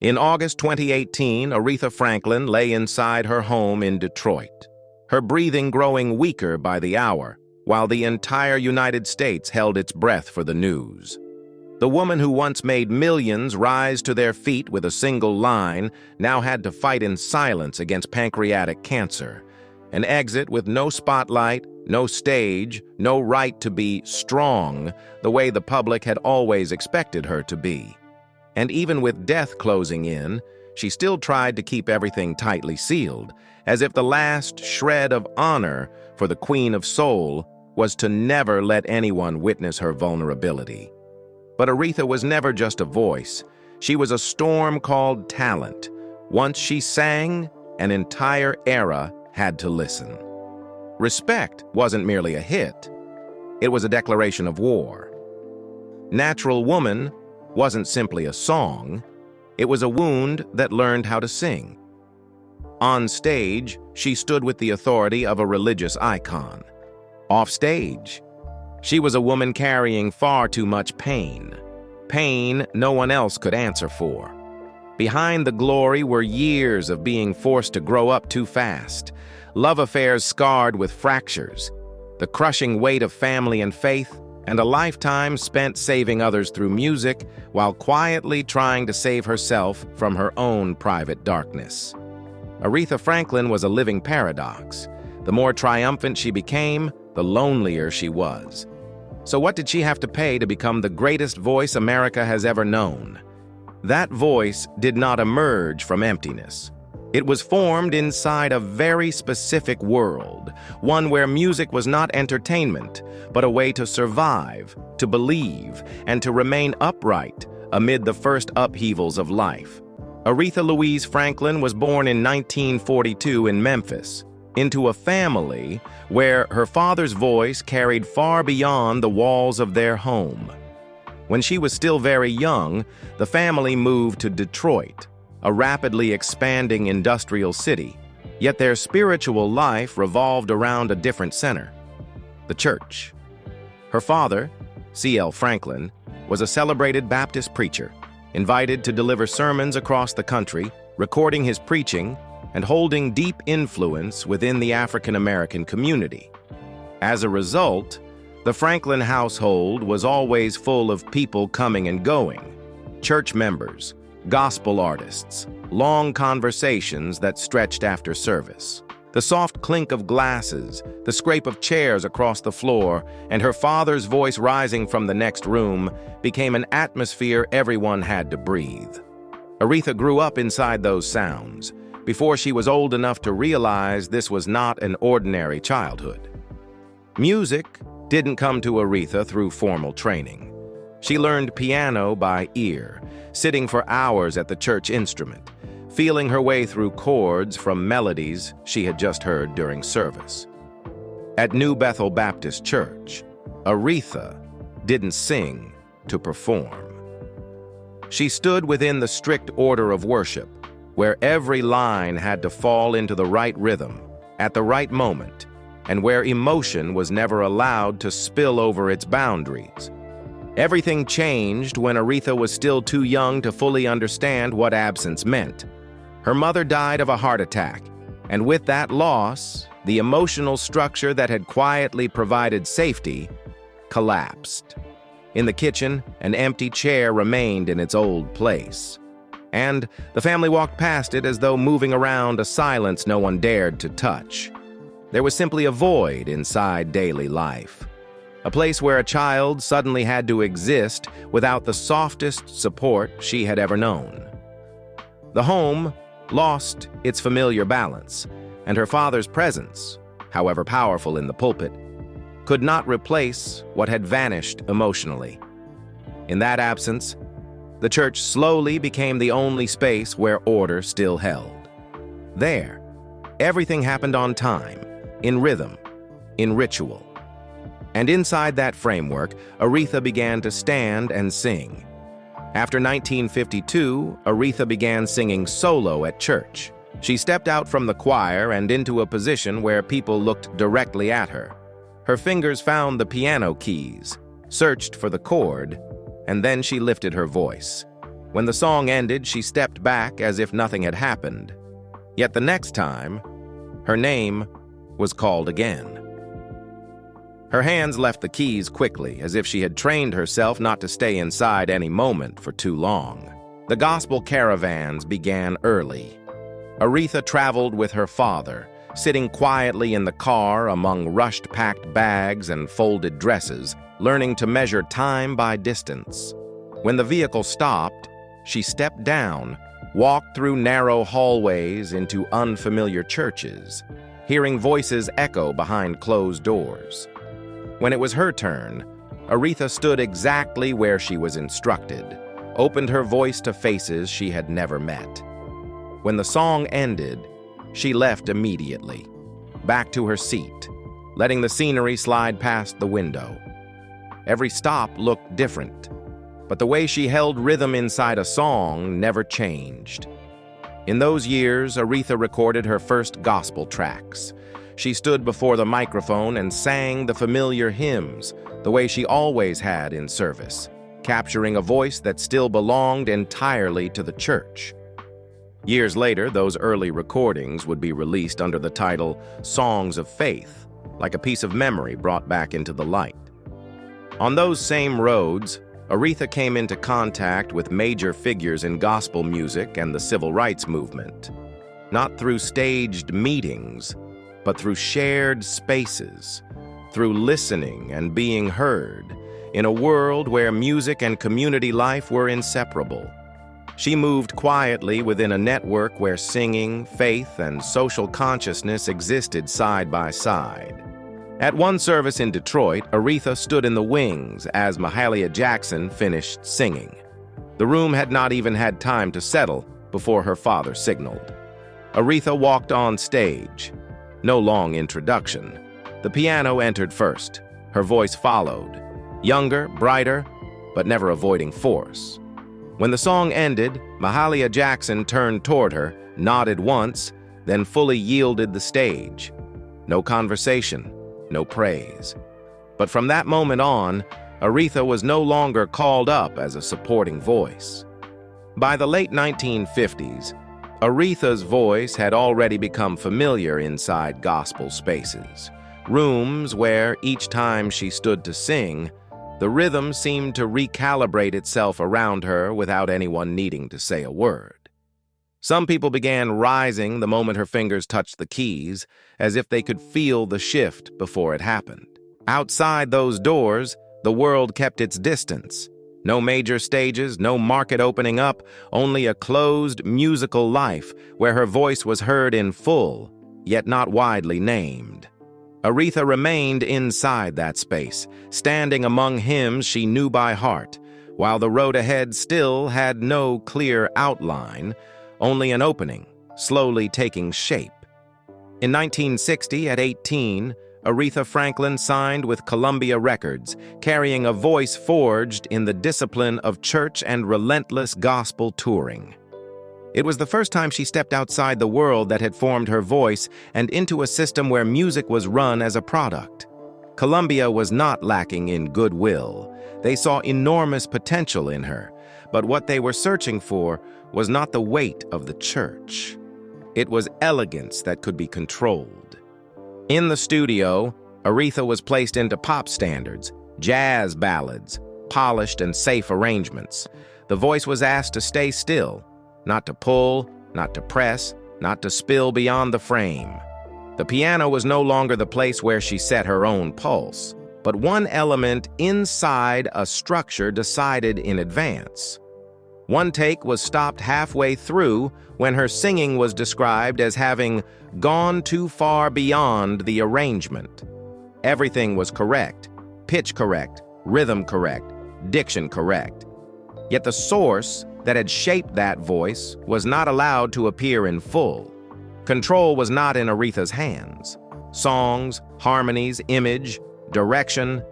In August 2018, Aretha Franklin lay inside her home in Detroit, her breathing growing weaker by the hour, while the entire United States held its breath for the news. The woman who once made millions rise to their feet with a single line now had to fight in silence against pancreatic cancer, an exit with no spotlight, no stage, no right to be strong the way the public had always expected her to be. And even with death closing in, she still tried to keep everything tightly sealed, as if the last shred of honor for the Queen of Soul was to never let anyone witness her vulnerability. But Aretha was never just a voice. She was a storm called talent. Once she sang, an entire era had to listen. Respect wasn't merely a hit. It was a declaration of war. Natural Woman wasn't simply a song. It was a wound that learned how to sing. On stage, she stood with the authority of a religious icon. Off stage, she was a woman carrying far too much pain. Pain no one else could answer for. Behind the glory were years of being forced to grow up too fast, love affairs scarred with fractures, the crushing weight of family and faith, and a lifetime spent saving others through music while quietly trying to save herself from her own private darkness. Aretha Franklin was a living paradox. The more triumphant she became, the lonelier she was. So what did she have to pay to become the greatest voice America has ever known? That voice did not emerge from emptiness. It was formed inside a very specific world, one where music was not entertainment, but a way to survive, to believe, and to remain upright amid the first upheavals of life. Aretha Louise Franklin was born in 1942 in Memphis, into a family where her father's voice carried far beyond the walls of their home. When she was still very young, the family moved to Detroit, a rapidly expanding industrial city, yet their spiritual life revolved around a different center: the church. Her father, C.L. Franklin, was a celebrated Baptist preacher, invited to deliver sermons across the country, recording his preaching and holding deep influence within the African American community. As a result, the Franklin household was always full of people coming and going: church members, gospel artists, long conversations that stretched after service. The soft clink of glasses, the scrape of chairs across the floor, and her father's voice rising from the next room became an atmosphere everyone had to breathe. Aretha grew up inside those sounds before she was old enough to realize this was not an ordinary childhood. Music didn't come to Aretha through formal training. She learned piano by ear, sitting for hours at the church instrument, feeling her way through chords from melodies she had just heard during service. At New Bethel Baptist Church, Aretha didn't sing to perform. She stood within the strict order of worship, where every line had to fall into the right rhythm, at the right moment, and where emotion was never allowed to spill over its boundaries. Everything changed when Aretha was still too young to fully understand what absence meant. Her mother died of a heart attack, and with that loss, the emotional structure that had quietly provided safety collapsed. In the kitchen, an empty chair remained in its old place, and the family walked past it as though moving around a silence no one dared to touch. There was simply a void inside daily life, a place where a child suddenly had to exist without the softest support she had ever known. The home lost its familiar balance, and her father's presence, however powerful in the pulpit, could not replace what had vanished emotionally. In that absence, the church slowly became the only space where order still held. There, everything happened on time, in rhythm, in ritual. And inside that framework, Aretha began to stand and sing. After 1952, Aretha began singing solo at church. She stepped out from the choir and into a position where people looked directly at her. Her fingers found the piano keys, searched for the chord, and then she lifted her voice. When the song ended, she stepped back as if nothing had happened. Yet the next time, her name was called again. Her hands left the keys quickly, as if she had trained herself not to stay inside any moment for too long. The gospel caravans began early. Aretha traveled with her father, sitting quietly in the car among rushed-packed bags and folded dresses, learning to measure time by distance. When the vehicle stopped, she stepped down, walked through narrow hallways into unfamiliar churches, hearing voices echo behind closed doors. When it was her turn, Aretha stood exactly where she was instructed, opened her voice to faces she had never met. When the song ended, she left immediately, back to her seat, letting the scenery slide past the window. Every stop looked different, but the way she held rhythm inside a song never changed. In those years, Aretha recorded her first gospel tracks. She stood before the microphone and sang the familiar hymns, the way she always had in service, capturing a voice that still belonged entirely to the church. Years later, those early recordings would be released under the title Songs of Faith, like a piece of memory brought back into the light. On those same roads, Aretha came into contact with major figures in gospel music and the civil rights movement, not through staged meetings, but through shared spaces, through listening and being heard, in a world where music and community life were inseparable. She moved quietly within a network where singing, faith, and social consciousness existed side by side. At one service in Detroit, Aretha stood in the wings as Mahalia Jackson finished singing. The room had not even had time to settle before her father signaled. Aretha walked on stage. No long introduction. The piano entered first. Her voice followed. Younger, brighter, but never avoiding force. When the song ended, Mahalia Jackson turned toward her, nodded once, then fully yielded the stage. No conversation, no praise. But from that moment on, Aretha was no longer called up as a supporting voice. By the late 1950s, Aretha's voice had already become familiar inside gospel spaces, rooms where, each time she stood to sing, the rhythm seemed to recalibrate itself around her without anyone needing to say a word. Some people began rising the moment her fingers touched the keys, as if they could feel the shift before it happened. Outside those doors, the world kept its distance. No major stages, no market opening up, only a closed musical life where her voice was heard in full, yet not widely named. Aretha remained inside that space, standing among hymns she knew by heart, while the road ahead still had no clear outline, only an opening, slowly taking shape. In 1960, at 18, Aretha Franklin signed with Columbia Records, carrying a voice forged in the discipline of church and relentless gospel touring. It was the first time she stepped outside the world that had formed her voice and into a system where music was run as a product. Columbia was not lacking in goodwill. They saw enormous potential in her, but what they were searching for was not the weight of the church. It was elegance that could be controlled. In the studio, Aretha was placed into pop standards, jazz ballads, polished and safe arrangements. The voice was asked to stay still, not to pull, not to press, not to spill beyond the frame. The piano was no longer the place where she set her own pulse, but one element inside a structure decided in advance. One take was stopped halfway through when her singing was described as having gone too far beyond the arrangement. Everything was correct, pitch correct, rhythm correct, diction correct. Yet the source that had shaped that voice was not allowed to appear in full. Control was not in Aretha's hands. Songs, harmonies, image, direction,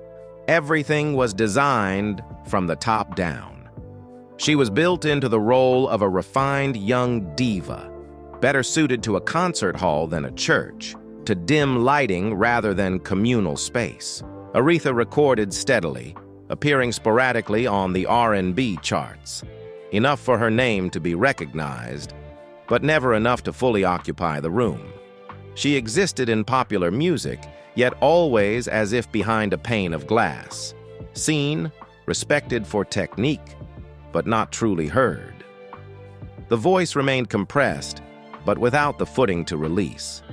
everything was designed from the top down. She was built into the role of a refined young diva, better suited to a concert hall than a church, to dim lighting rather than communal space. Aretha recorded steadily, appearing sporadically on the R&B charts. enough for her name to be recognized, but never enough to fully occupy the room. She existed in popular music, yet always as if behind a pane of glass, seen, respected for technique, but not truly heard. The voice remained compressed, but without the footing to release.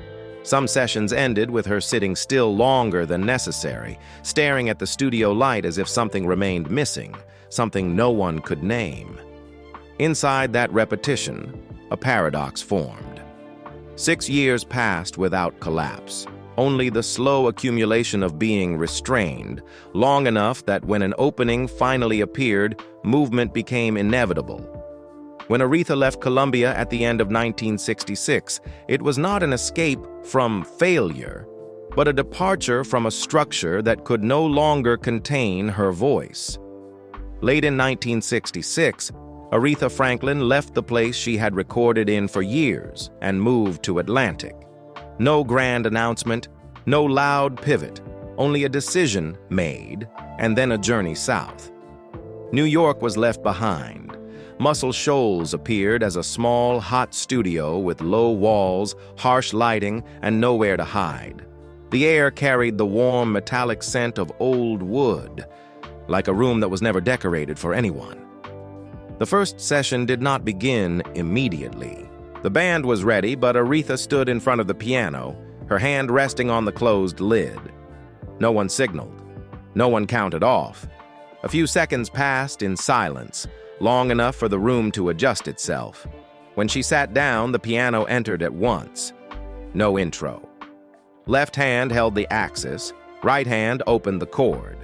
Some sessions ended with her sitting still longer than necessary, staring at the studio light as if something remained missing, something no one could name. Inside that repetition, a paradox formed. 6 years passed without collapse, only the slow accumulation of being restrained, long enough that when an opening finally appeared, movement became inevitable. When Aretha left Columbia at the end of 1966, it was not an escape from failure, but a departure from a structure that could no longer contain her voice. Late in 1966, Aretha Franklin left the place she had recorded in for years and moved to Atlantic. No grand announcement, no loud pivot, only a decision made, and then a journey south. New York was left behind. Muscle Shoals appeared as a small, hot studio with low walls, harsh lighting, and nowhere to hide. The air carried the warm, metallic scent of old wood, like a room that was never decorated for anyone. The first session did not begin immediately. The band was ready, but Aretha stood in front of the piano, her hand resting on the closed lid. No one signaled. No one counted off. A few seconds passed in silence, long enough for the room to adjust itself. When she sat down, the piano entered at once. No intro. Left hand held the axis, right hand opened the chord.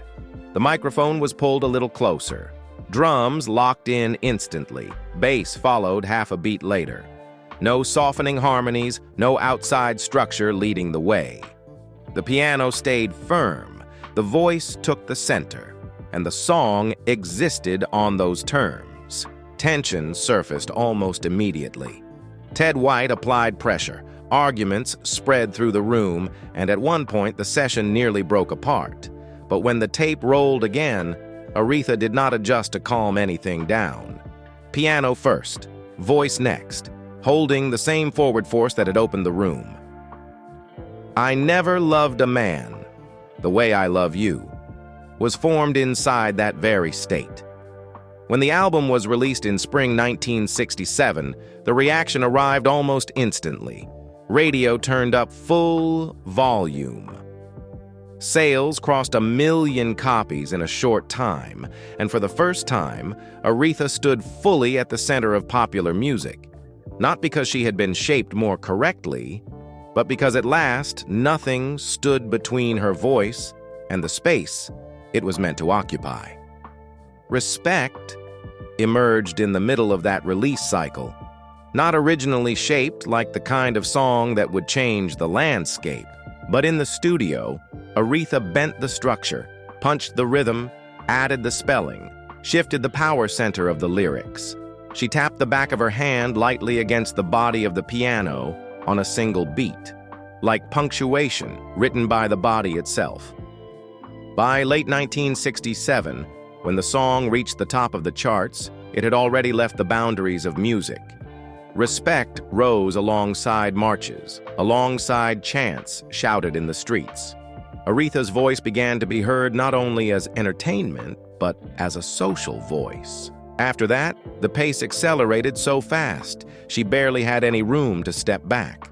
The microphone was pulled a little closer. Drums locked in instantly. Bass followed half a beat later. No softening harmonies, no outside structure leading the way. The piano stayed firm. The voice took the center, and the song existed on those terms. Tension surfaced almost immediately. Ted White applied pressure. Arguments spread through the room, and at one point the session nearly broke apart. But when the tape rolled again, Aretha did not adjust to calm anything down. Piano first, voice next, holding the same forward force that had opened the room. I Never Loved a Man, the Way I Love You, was formed inside that very state. When the album was released in spring 1967, the reaction arrived almost instantly. Radio turned up full volume. Sales crossed 1 million copies in a short time, and for the first time, Aretha stood fully at the center of popular music. Not because she had been shaped more correctly, but because at last nothing stood between her voice and the space it was meant to occupy. Respect emerged in the middle of that release cycle, not originally shaped like the kind of song that would change the landscape, but in the studio, Aretha bent the structure, punched the rhythm, added the spelling, shifted the power center of the lyrics. She tapped the back of her hand lightly against the body of the piano on a single beat, like punctuation written by the body itself. By late 1967, when the song reached the top of the charts, it had already left the boundaries of music. Respect rose alongside marches, alongside chants shouted in the streets. Aretha's voice began to be heard not only as entertainment, but as a social voice. After that, the pace accelerated so fast, she barely had any room to step back.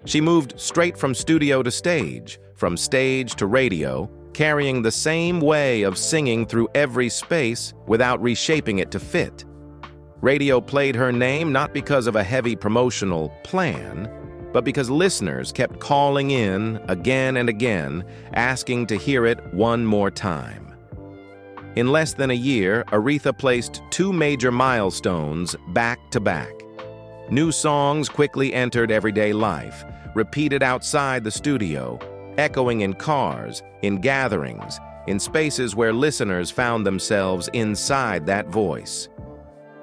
She moved straight from studio to stage, from stage to radio, carrying the same way of singing through every space without reshaping it to fit. Radio played her name not because of a heavy promotional plan, but because listeners kept calling in again and again, asking to hear it one more time. In less than a year, Aretha placed 2 major milestones back to back. New songs quickly entered everyday life, repeated outside the studio, echoing in cars, in gatherings, in spaces where listeners found themselves inside that voice.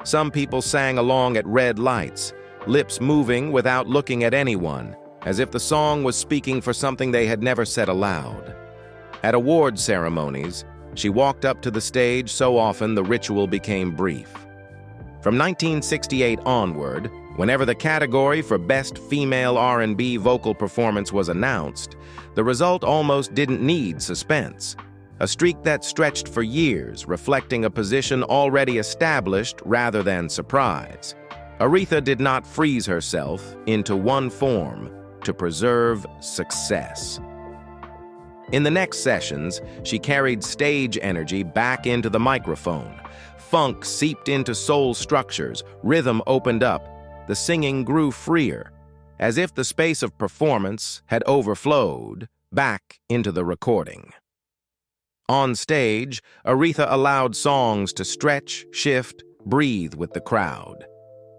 Some people sang along at red lights, lips moving without looking at anyone, as if the song was speaking for something they had never said aloud. At award ceremonies, she walked up to the stage so often the ritual became brief. From 1968 onward, whenever the category for Best Female R&B Vocal Performance was announced, the result almost didn't need suspense. A streak that stretched for years, reflecting a position already established rather than surprise. Aretha did not freeze herself into one form to preserve success. In the next sessions, she carried stage energy back into the microphone. Funk seeped into soul structures, rhythm opened up, the singing grew freer, as if the space of performance had overflowed back into the recording. On stage, Aretha allowed songs to stretch, shift, breathe with the crowd.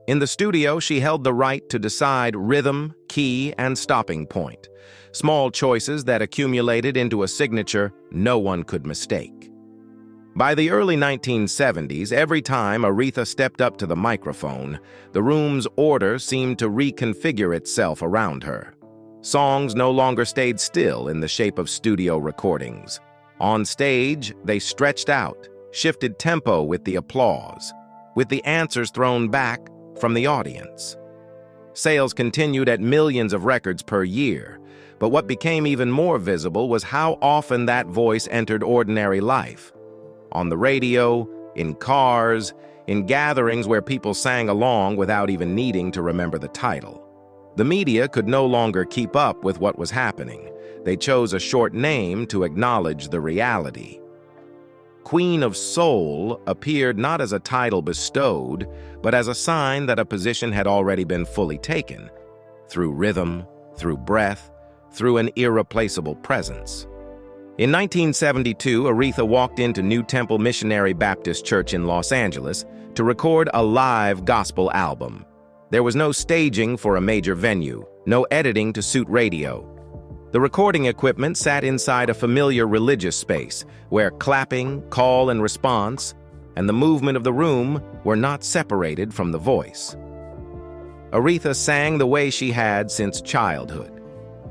In the studio, she held the right to decide rhythm, key, and stopping point, small choices that accumulated into a signature no one could mistake. By the early 1970s, every time Aretha stepped up to the microphone, the room's order seemed to reconfigure itself around her. Songs no longer stayed still in the shape of studio recordings. On stage, they stretched out, shifted tempo with the applause, with the answers thrown back from the audience. Sales continued at millions of records per year, but what became even more visible was how often that voice entered ordinary life. On the radio, in cars, in gatherings where people sang along without even needing to remember the title. The media could no longer keep up with what was happening. They chose a short name to acknowledge the reality. Queen of Soul appeared not as a title bestowed, but as a sign that a position had already been fully taken, through rhythm, through breath, through an irreplaceable presence. In 1972, Aretha walked into New Temple Missionary Baptist Church in Los Angeles to record a live gospel album. There was no staging for a major venue, no editing to suit radio. The recording equipment sat inside a familiar religious space where clapping, call and response, and the movement of the room were not separated from the voice. Aretha sang the way she had since childhood,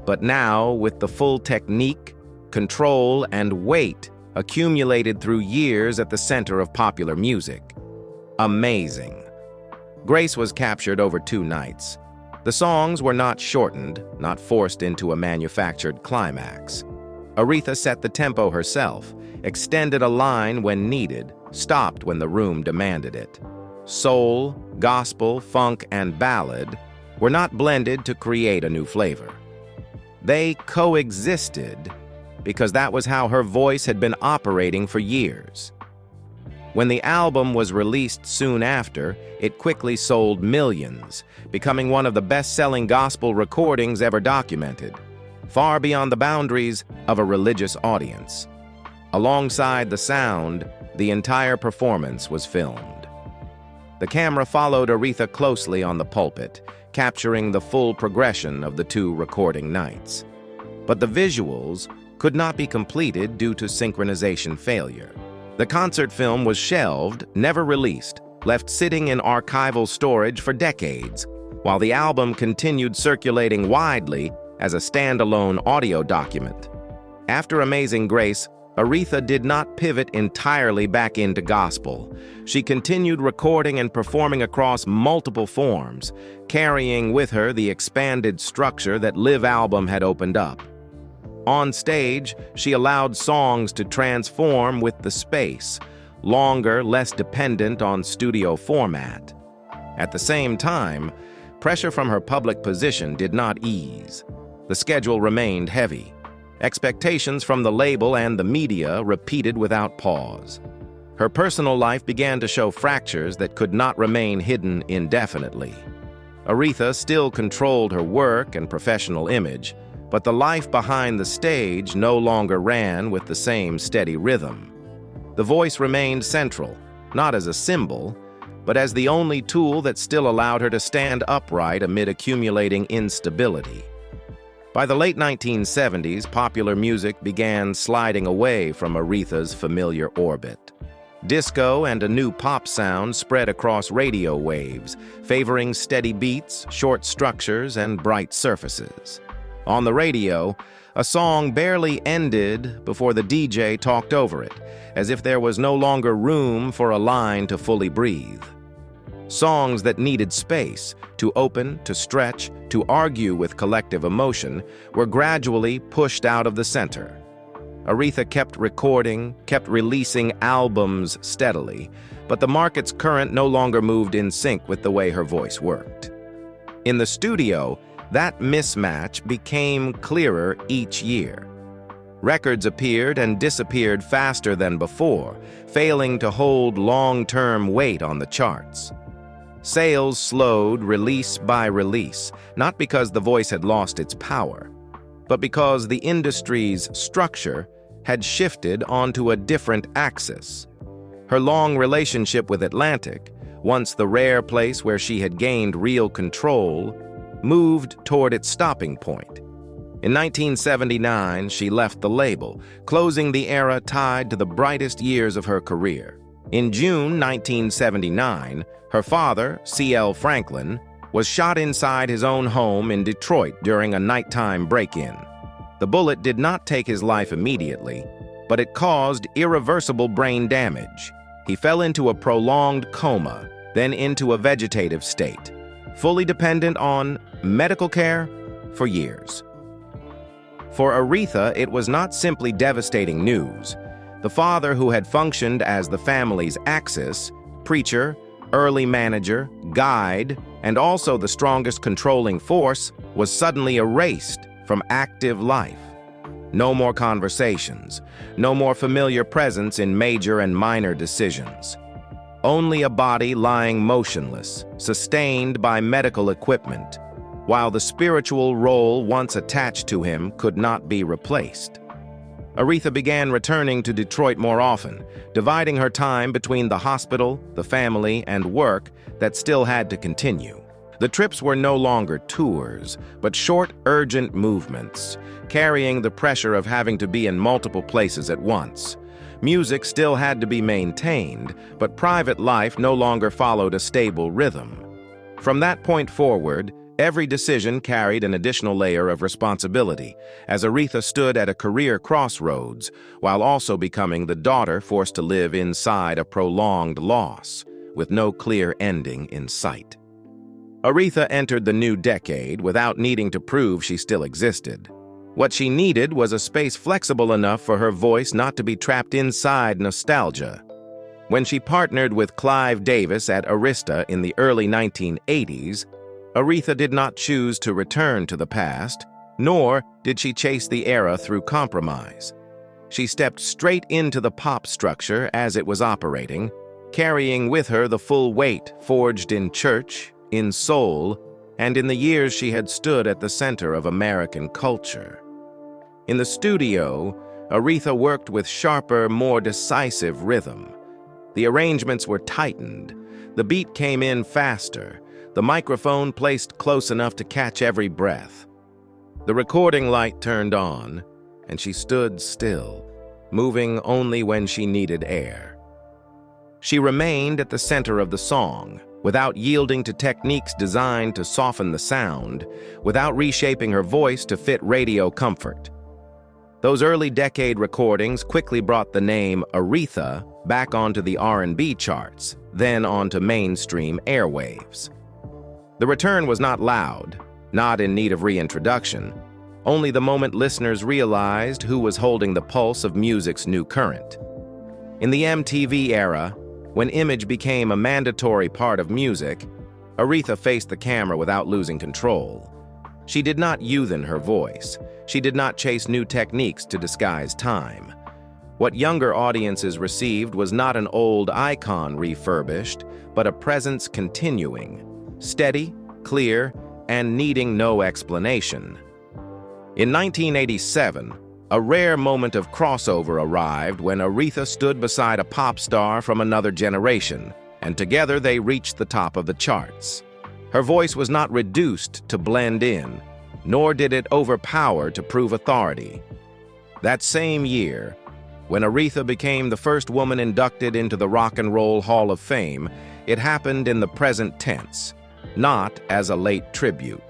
but now with the full technique, control, and weight accumulated through years at the center of popular music. Amazing. Grace was captured over 2 nights. The songs were not shortened, not forced into a manufactured climax. Aretha set the tempo herself, extended a line when needed, stopped when the room demanded it. Soul, gospel, funk, and ballad were not blended to create a new flavor. They coexisted because that was how her voice had been operating for years. When the album was released soon after, it quickly sold millions, becoming one of the best-selling gospel recordings ever documented, far beyond the boundaries of a religious audience. Alongside the sound, the entire performance was filmed. The camera followed Aretha closely on the pulpit, capturing the full progression of the 2 recording nights. But the visuals could not be completed due to synchronization failure. The concert film was shelved, never released, left sitting in archival storage for decades, while the album continued circulating widely as a standalone audio document. After Amazing Grace, Aretha did not pivot entirely back into gospel. She continued recording and performing across multiple forms, carrying with her the expanded structure that Live Album had opened up. On stage, she allowed songs to transform with the space, longer, less dependent on studio format. At the same time, pressure from her public position did not ease. The schedule remained heavy. Expectations from the label and the media repeated without pause. Her personal life began to show fractures that could not remain hidden indefinitely. Aretha still controlled her work and professional image, but the life behind the stage no longer ran with the same steady rhythm. The voice remained central, not as a symbol, but as the only tool that still allowed her to stand upright amid accumulating instability. By the late 1970s, popular music began sliding away from Aretha's familiar orbit. Disco and a new pop sound spread across radio waves, favoring steady beats, short structures, and bright surfaces. On the radio, a song barely ended before the DJ talked over it, as if there was no longer room for a line to fully breathe. Songs that needed space to open, to stretch, to argue with collective emotion were gradually pushed out of the center. Aretha kept recording, kept releasing albums steadily, but the market's current no longer moved in sync with the way her voice worked. In the studio, that mismatch became clearer each year. Records appeared and disappeared faster than before, failing to hold long-term weight on the charts. Sales slowed release by release, not because the voice had lost its power, but because the industry's structure had shifted onto a different axis. Her long relationship with Atlantic, once the rare place where she had gained real control, moved toward its stopping point. In 1979, she left the label, closing the era tied to the brightest years of her career. In June 1979, her father, C.L. Franklin, was shot inside his own home in Detroit during a nighttime break-in. The bullet did not take his life immediately, but it caused irreversible brain damage. He fell into a prolonged coma, then into a vegetative state, fully dependent on medical care for years. For Aretha, it was not simply devastating news. The father who had functioned as the family's axis, preacher, early manager, guide, and also the strongest controlling force, was suddenly erased from active life. No more conversations, no more familiar presence in major and minor decisions. Only a body lying motionless, sustained by medical equipment, while the spiritual role once attached to him could not be replaced. Aretha began returning to Detroit more often, dividing her time between the hospital, the family, and work that still had to continue. The trips were no longer tours, but short, urgent movements, carrying the pressure of having to be in multiple places at once. Music still had to be maintained, but private life no longer followed a stable rhythm. From that point forward, every decision carried an additional layer of responsibility, as Aretha stood at a career crossroads, while also becoming the daughter forced to live inside a prolonged loss, with no clear ending in sight. Aretha entered the new decade without needing to prove she still existed. What she needed was a space flexible enough for her voice not to be trapped inside nostalgia. When she partnered with Clive Davis at Arista in the early 1980s, Aretha did not choose to return to the past, nor did she chase the era through compromise. She stepped straight into the pop structure as it was operating, carrying with her the full weight forged in church, in soul, and in the years she had stood at the center of American culture. In the studio, Aretha worked with sharper, more decisive rhythm. The arrangements were tightened, the beat came in faster, the microphone placed close enough to catch every breath. The recording light turned on, and she stood still, moving only when she needed air. She remained at the center of the song, without yielding to techniques designed to soften the sound, without reshaping her voice to fit radio comfort. Those early decade recordings quickly brought the name Aretha back onto the R&B charts, then onto mainstream airwaves. The return was not loud, not in need of reintroduction, only the moment listeners realized who was holding the pulse of music's new current. In the MTV era, when image became a mandatory part of music, Aretha faced the camera without losing control. She did not youthen her voice. She did not chase new techniques to disguise time. What younger audiences received was not an old icon refurbished, but a presence continuing, steady, clear, and needing no explanation. In 1987, a rare moment of crossover arrived when Aretha stood beside a pop star from another generation, and together they reached the top of the charts. Her voice was not reduced to blend in, nor did it overpower to prove authority. That same year, when Aretha became the first woman inducted into the Rock and Roll Hall of Fame, it happened in the present tense, not as a late tribute.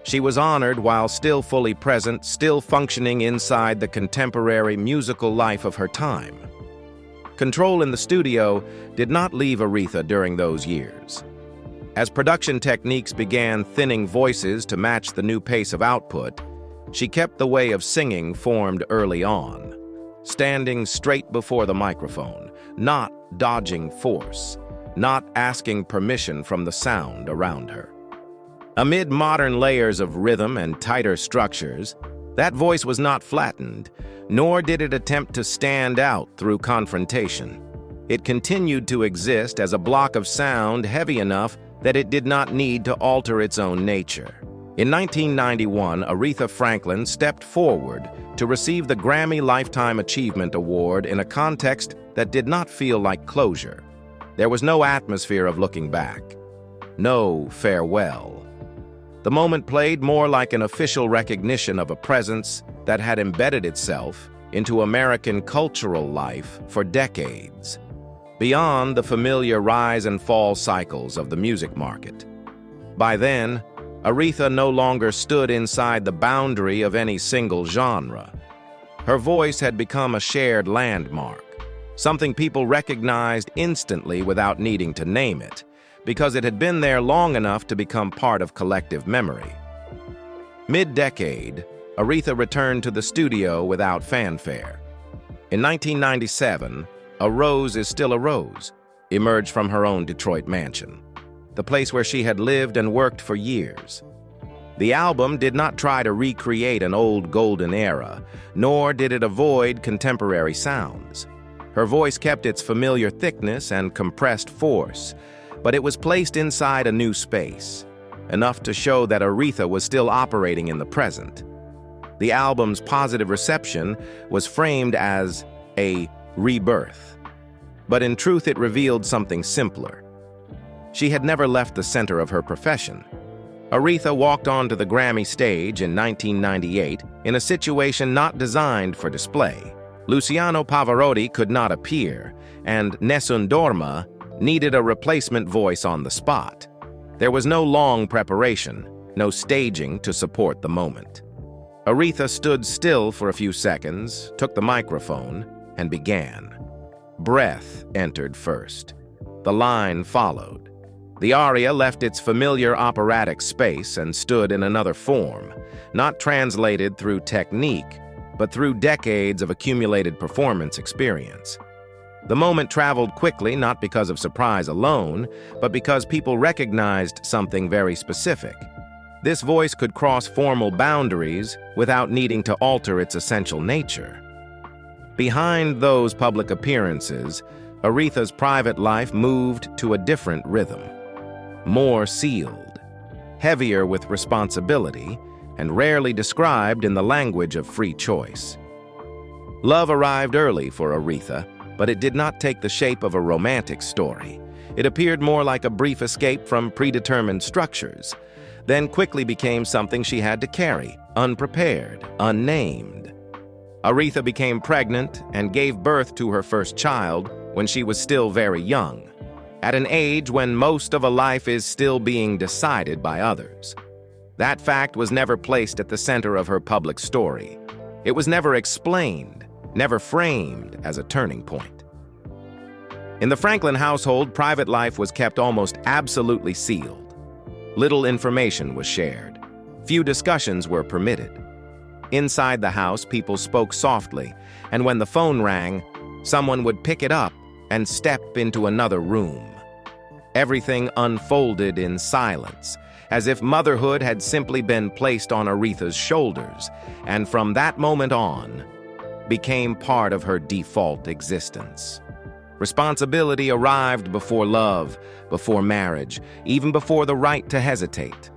She was honored while still fully present, still functioning inside the contemporary musical life of her time. Control in the studio did not leave Aretha during those years. As production techniques began thinning voices to match the new pace of output, she kept the way of singing formed early on, standing straight before the microphone, not dodging force, not asking permission from the sound around her. Amid modern layers of rhythm and tighter structures, that voice was not flattened, nor did it attempt to stand out through confrontation. It continued to exist as a block of sound heavy enough that it did not need to alter its own nature. In 1991, Aretha Franklin stepped forward to receive the Grammy Lifetime Achievement Award in a context that did not feel like closure. There was no atmosphere of looking back, no farewell. The moment played more like an official recognition of a presence that had embedded itself into American cultural life for decades, beyond the familiar rise and fall cycles of the music market. By then, Aretha no longer stood inside the boundary of any single genre. Her voice had become a shared landmark, something people recognized instantly without needing to name it, because it had been there long enough to become part of collective memory. Mid-decade, Aretha returned to the studio without fanfare. In 1997, A Rose Is Still a Rose emerged from her own Detroit mansion, the place where she had lived and worked for years. The album did not try to recreate an old golden era, nor did it avoid contemporary sounds. Her voice kept its familiar thickness and compressed force, but it was placed inside a new space, enough to show that Aretha was still operating in the present. The album's positive reception was framed as a rebirth, but in truth it revealed something simpler. She had never left the center of her profession. Aretha walked onto the Grammy stage in 1998 in a situation not designed for display. Luciano Pavarotti could not appear, and Nessun Dorma needed a replacement voice on the spot. There was no long preparation, no staging to support the moment. Aretha stood still for a few seconds, took the microphone, and began. Breath entered first. The line followed. The aria left its familiar operatic space and stood in another form, not translated through technique, but through decades of accumulated performance experience. The moment traveled quickly, not because of surprise alone, but because people recognized something very specific. This voice could cross formal boundaries without needing to alter its essential nature. Behind those public appearances, Aretha's private life moved to a different rhythm. More sealed, heavier with responsibility, and rarely described in the language of free choice. Love arrived early for Aretha, but it did not take the shape of a romantic story. It appeared more like a brief escape from predetermined structures, then quickly became something she had to carry, unprepared, unnamed. Aretha became pregnant and gave birth to her first child when she was still very young, at an age when most of a life is still being decided by others. That fact was never placed at the center of her public story. It was never explained, never framed as a turning point. In the Franklin household, private life was kept almost absolutely sealed. Little information was shared. Few discussions were permitted. Inside the house, people spoke softly, and when the phone rang, someone would pick it up and step into another room. Everything unfolded in silence, as if motherhood had simply been placed on Aretha's shoulders, and from that moment on, became part of her default existence. Responsibility arrived before love, before marriage, even before the right to hesitate.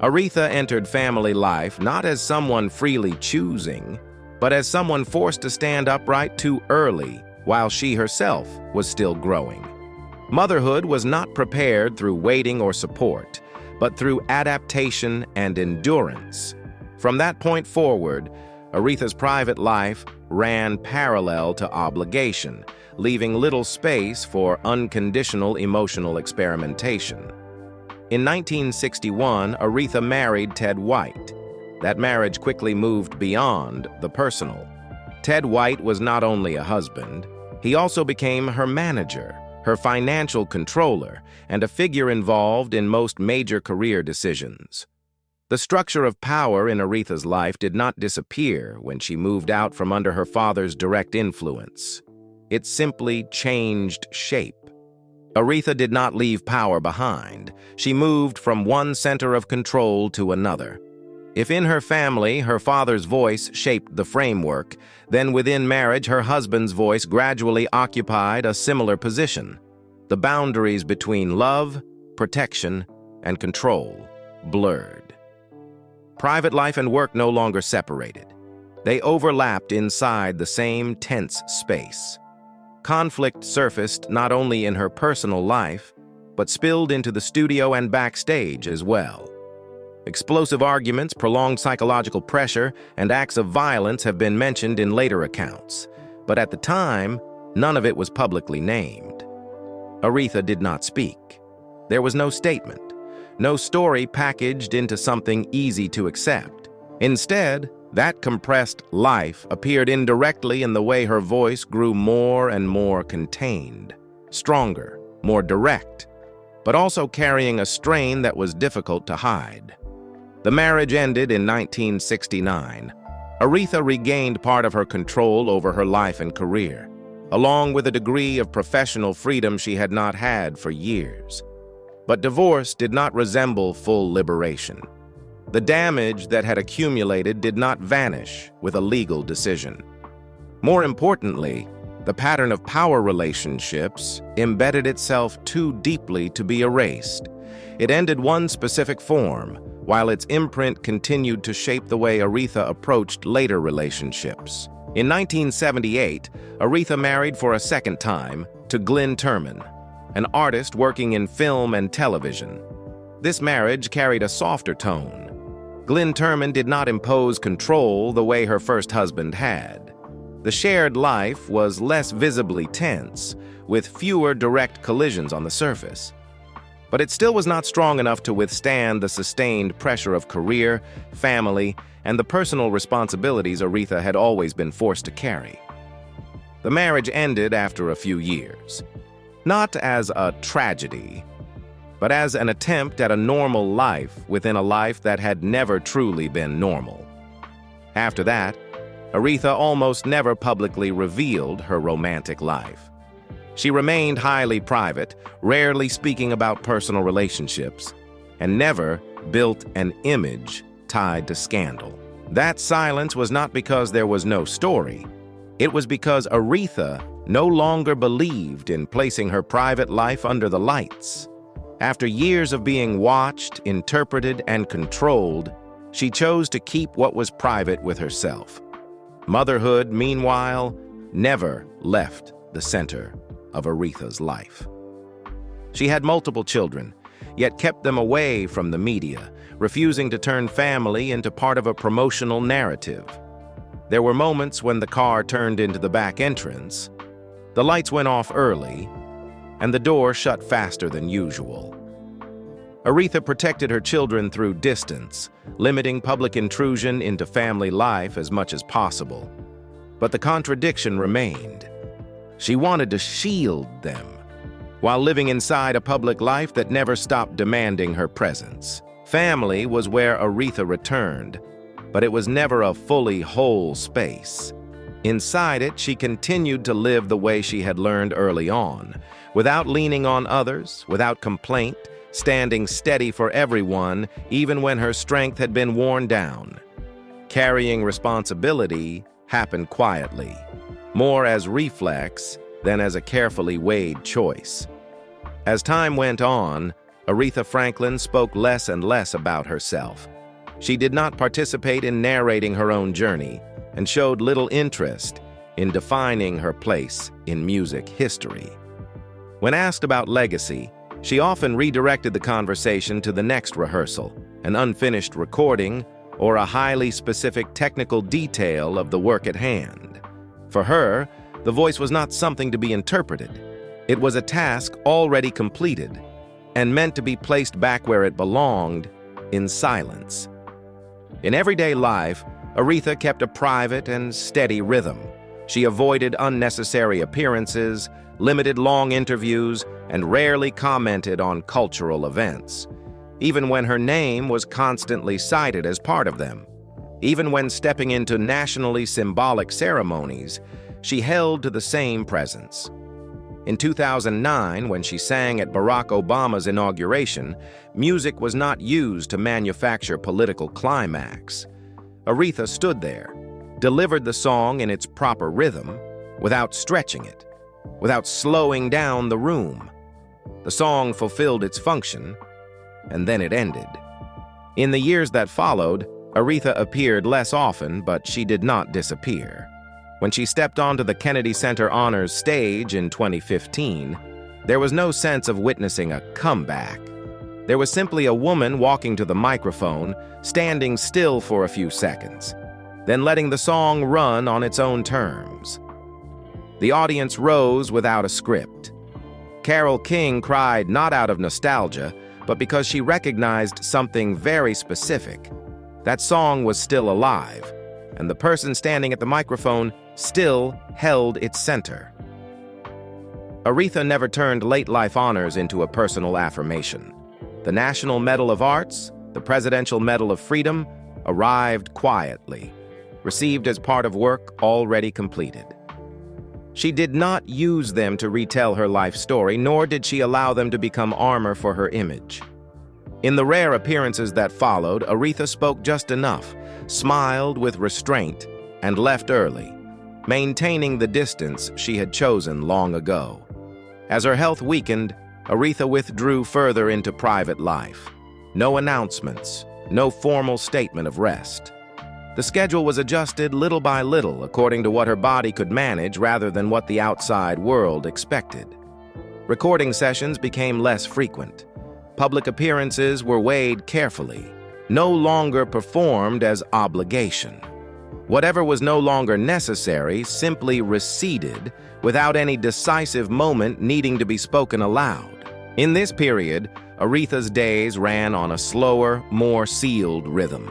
Aretha entered family life not as someone freely choosing, but as someone forced to stand upright too early while she herself was still growing. Motherhood was not prepared through waiting or support, but through adaptation and endurance. From that point forward, Aretha's private life ran parallel to obligation, leaving little space for unconditional emotional experimentation. In 1961, Aretha married Ted White. That marriage quickly moved beyond the personal. Ted White was not only a husband, he also became her manager, her financial controller, and a figure involved in most major career decisions. The structure of power in Aretha's life did not disappear when she moved out from under her father's direct influence. It simply changed shape. Aretha did not leave power behind. She moved from one center of control to another. If in her family her father's voice shaped the framework, then within marriage her husband's voice gradually occupied a similar position. The boundaries between love, protection, and control blurred. Private life and work no longer separated. They overlapped inside the same tense space. Conflict surfaced not only in her personal life, but spilled into the studio and backstage as well. Explosive arguments, prolonged psychological pressure, and acts of violence have been mentioned in later accounts, but at the time, none of it was publicly named. Aretha did not speak. There was no statement, no story packaged into something easy to accept. Instead, that compressed life appeared indirectly in the way her voice grew more and more contained, stronger, more direct, but also carrying a strain that was difficult to hide. The marriage ended in 1969. Aretha regained part of her control over her life and career, along with a degree of professional freedom she had not had for years. But divorce did not resemble full liberation. The damage that had accumulated did not vanish with a legal decision. More importantly, the pattern of power relationships embedded itself too deeply to be erased. It ended one specific form, while its imprint continued to shape the way Aretha approached later relationships. In 1978, Aretha married for a second time to Glyn Turman, an artist working in film and television. This marriage carried a softer tone. Glyn Turman did not impose control the way her first husband had. The shared life was less visibly tense, with fewer direct collisions on the surface. But it still was not strong enough to withstand the sustained pressure of career, family, and the personal responsibilities Aretha had always been forced to carry. The marriage ended after a few years, not as a tragedy, but as an attempt at a normal life within a life that had never truly been normal. After that, Aretha almost never publicly revealed her romantic life. She remained highly private, rarely speaking about personal relationships, and never built an image tied to scandal. That silence was not because there was no story. It was because Aretha no longer believed in placing her private life under the lights. After years of being watched, interpreted, and controlled, she chose to keep what was private with herself. Motherhood, meanwhile, never left the center of Aretha's life. She had multiple children, yet kept them away from the media, refusing to turn family into part of a promotional narrative. There were moments when the car turned into the back entrance, the lights went off early, and the door shut faster than usual. Aretha protected her children through distance, limiting public intrusion into family life as much as possible. But the contradiction remained. She wanted to shield them, while living inside a public life that never stopped demanding her presence. Family was where Aretha returned, but it was never a fully whole space. Inside it, she continued to live the way she had learned early on, without leaning on others, without complaint, standing steady for everyone, even when her strength had been worn down. Carrying responsibility happened quietly, more as reflex than as a carefully weighed choice. As time went on, Aretha Franklin spoke less and less about herself. She did not participate in narrating her own journey and showed little interest in defining her place in music history. When asked about legacy, she often redirected the conversation to the next rehearsal, an unfinished recording, or a highly specific technical detail of the work at hand. For her, the voice was not something to be interpreted. It was a task already completed and meant to be placed back where it belonged, in silence. In everyday life, Aretha kept a private and steady rhythm. She avoided unnecessary appearances, limited long interviews, and rarely commented on cultural events, even when her name was constantly cited as part of them. Even when stepping into nationally symbolic ceremonies, she held to the same presence. In 2009, when she sang at Barack Obama's inauguration, music was not used to manufacture political climax. Aretha stood there, delivered the song in its proper rhythm, without stretching it, without slowing down the room. The song fulfilled its function, and then it ended. In the years that followed, Aretha appeared less often, but she did not disappear. When she stepped onto the Kennedy Center Honors stage in 2015, there was no sense of witnessing a comeback. There was simply a woman walking to the microphone, standing still for a few seconds, then letting the song run on its own terms. The audience rose without a script. Carole King cried not out of nostalgia, but because she recognized something very specific. That song was still alive, and the person standing at the microphone still held its center. Aretha never turned late life honors into a personal affirmation. The National Medal of Arts, the Presidential Medal of Freedom, arrived quietly, received as part of work already completed. She did not use them to retell her life story, nor did she allow them to become armor for her image. In the rare appearances that followed, Aretha spoke just enough, smiled with restraint, and left early, maintaining the distance she had chosen long ago. As her health weakened, Aretha withdrew further into private life. No announcements, no formal statement of rest. The schedule was adjusted little by little according to what her body could manage rather than what the outside world expected. Recording sessions became less frequent. Public appearances were weighed carefully, no longer performed as obligation. Whatever was no longer necessary simply receded without any decisive moment needing to be spoken aloud. In this period, Aretha's days ran on a slower, more sealed rhythm.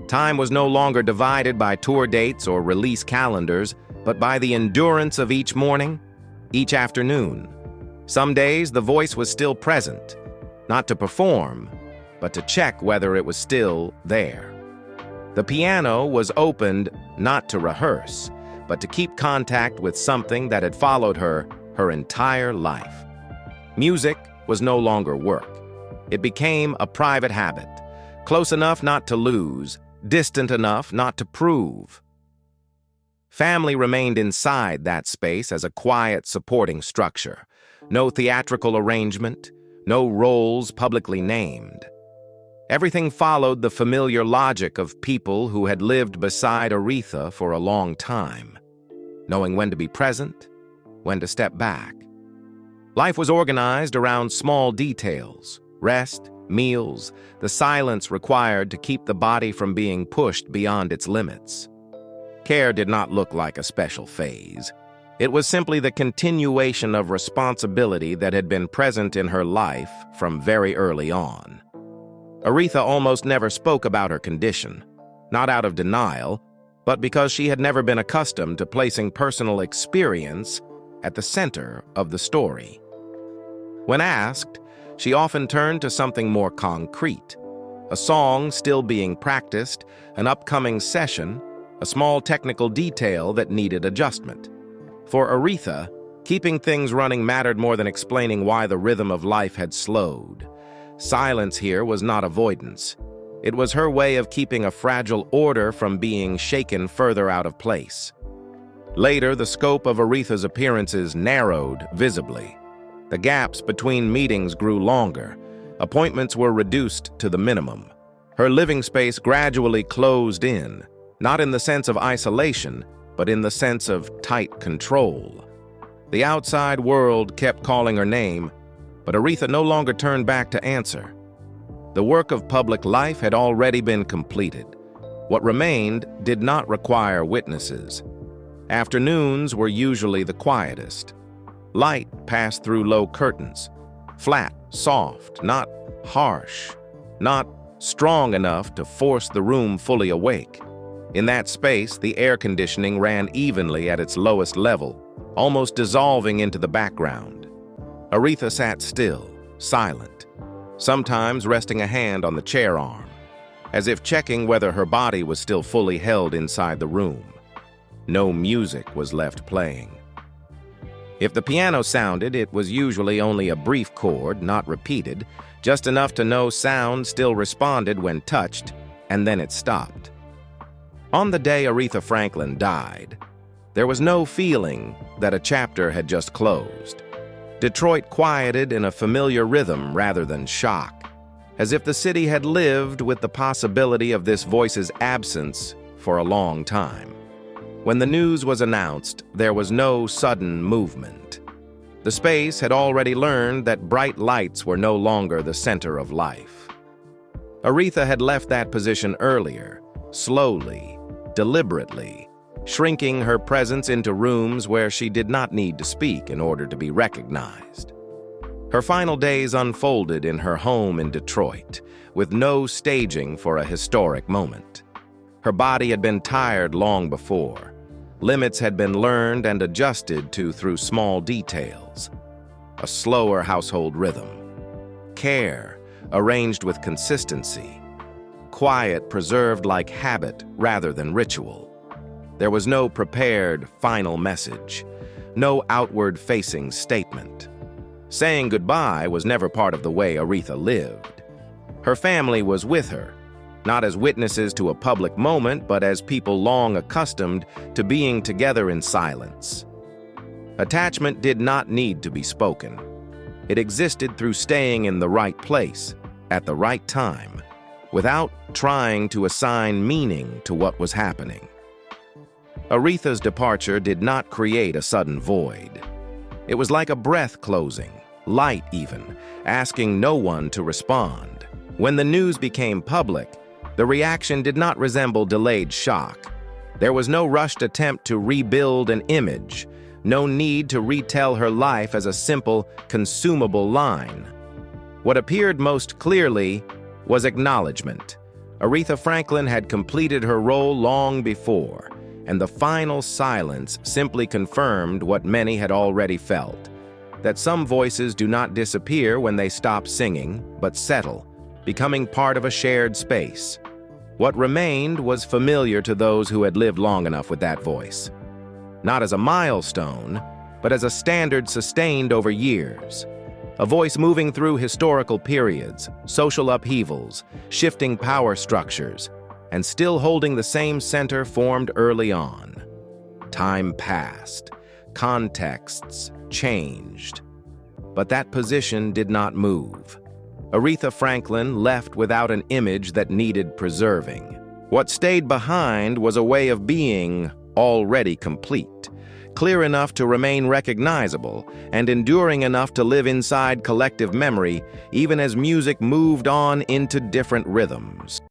Time was no longer divided by tour dates or release calendars, but by the endurance of each morning, each afternoon. Some days the voice was still present, not to perform, but to check whether it was still there. The piano was opened not to rehearse, but to keep contact with something that had followed her entire life. Music was no longer work. It became a private habit, close enough not to lose, distant enough not to prove. Family remained inside that space as a quiet supporting structure. No theatrical arrangement, no roles publicly named. Everything followed the familiar logic of people who had lived beside Aretha for a long time, knowing when to be present, when to step back. Life was organized around small details: rest, meals, the silence required to keep the body from being pushed beyond its limits. Care did not look like a special phase. It was simply the continuation of responsibility that had been present in her life from very early on. Aretha almost never spoke about her condition, not out of denial, but because she had never been accustomed to placing personal experience at the center of the story. When asked, she often turned to something more concrete: a song still being practiced, an upcoming session, a small technical detail that needed adjustment. For Aretha, keeping things running mattered more than explaining why the rhythm of life had slowed. Silence here was not avoidance. It was her way of keeping a fragile order from being shaken further out of place. Later, the scope of Aretha's appearances narrowed visibly. The gaps between meetings grew longer. Appointments were reduced to the minimum. Her living space gradually closed in, not in the sense of isolation, but in the sense of tight control. The outside world kept calling her name, but Aretha no longer turned back to answer. The work of public life had already been completed. What remained did not require witnesses. Afternoons were usually the quietest. Light passed through low curtains, flat, soft, not harsh, not strong enough to force the room fully awake. In that space, the air conditioning ran evenly at its lowest level, almost dissolving into the background. Aretha sat still, silent, sometimes resting a hand on the chair arm, as if checking whether her body was still fully held inside the room. No music was left playing. If the piano sounded, it was usually only a brief chord, not repeated, just enough to know sound still responded when touched, and then it stopped. On the day Aretha Franklin died, there was no feeling that a chapter had just closed. Detroit quieted in a familiar rhythm rather than shock, as if the city had lived with the possibility of this voice's absence for a long time. When the news was announced, there was no sudden movement. The space had already learned that bright lights were no longer the center of life. Aretha had left that position earlier, slowly, deliberately, shrinking her presence into rooms where she did not need to speak in order to be recognized. Her final days unfolded in her home in Detroit, with no staging for a historic moment. Her body had been tired long before. Limits had been learned and adjusted to through small details. A slower household rhythm. Care, arranged with consistency. Quiet, preserved like habit rather than ritual. There was no prepared final message. No outward-facing statement. Saying goodbye was never part of the way Aretha lived. Her family was with her, not as witnesses to a public moment, but as people long accustomed to being together in silence. Attachment did not need to be spoken. It existed through staying in the right place, at the right time, without trying to assign meaning to what was happening. Aretha's departure did not create a sudden void. It was like a breath closing, light even, asking no one to respond. When the news became public, the reaction did not resemble delayed shock. There was no rushed attempt to rebuild an image, no need to retell her life as a simple, consumable line. What appeared most clearly was acknowledgement. Aretha Franklin had completed her role long before, and the final silence simply confirmed what many had already felt, that some voices do not disappear when they stop singing, but settle, becoming part of a shared space. What remained was familiar to those who had lived long enough with that voice. Not as a milestone, but as a standard sustained over years. A voice moving through historical periods, social upheavals, shifting power structures, and still holding the same center formed early on. Time passed. Contexts changed. But that position did not move. Aretha Franklin left without an image that needed preserving. What stayed behind was a way of being already complete, clear enough to remain recognizable, and enduring enough to live inside collective memory, even as music moved on into different rhythms.